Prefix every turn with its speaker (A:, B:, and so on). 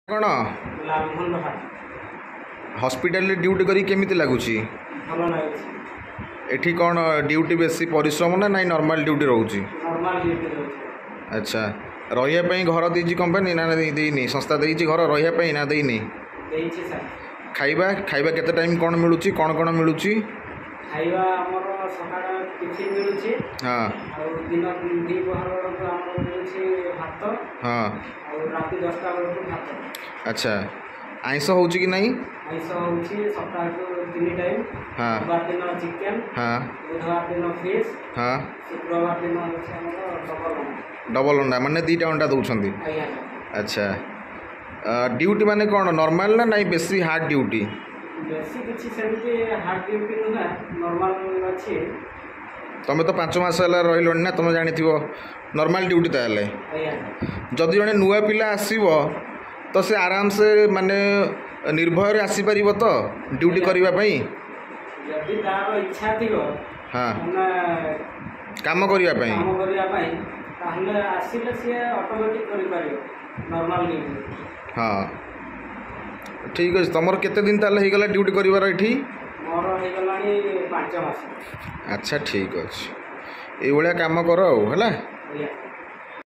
A: कौन hospital duty करी केमिति लगुच एठी कौन ड्यूटी बेसी परिश्रम ना नहीं नॉर्मल ड्यूटी रोची अच्छा रही घर देती कंपनी ना देनी संस्था देती घर रही ना देनी खाइबा खाइबा केते टाइम कौन मिलूँ कौन मिलूँ
B: खाइबा हमर सकाळ टिफिन मिलुची
A: हां
B: और दिन दी पहर हमर मिलुची भात
A: हां
B: और राति 10टा बेलू भात
A: अच्छा आइंस होउची कि नहीं
B: आइंस होउची सप्ताह को 3 टाइम
A: हां
B: बुधवार दिन चिकन
A: हां
B: बुधवार दिन फिश
A: हां
B: शुक्रवार दिन होउची हमर
A: डबल अंडा माने 2टा अंडा दउछंदी
B: आया
A: अच्छा ड्यूटी माने कौन नॉर्मल ना नहीं बेसी हार्ड ड्यूटी
B: बेसी किछि सेमती हार्ड ड्यूटी ना नॉर्मल अछि
A: तुम तो 5 मास रही ना तुम जानी नॉर्मल ड्यूटी ताले जदि जड़े नुआ पिला आसीबो तो से आराम से माने निर्भय आसीपर तो ड्यूटी करने
B: यदि तार इच्छा थिबो
A: हाँ
B: काम
A: करने
B: ताहले आसिले से ऑटोमेटिक करि पारियो नॉर्मल ड्यूटी हाँ
A: ठीक अच्छे तुम केते दिन ताले हो गला ड्यूटी करिवार एठी
B: मोर हो गलानी 5 मास
A: अच्छा ठीक अच्छे ये काम कर है।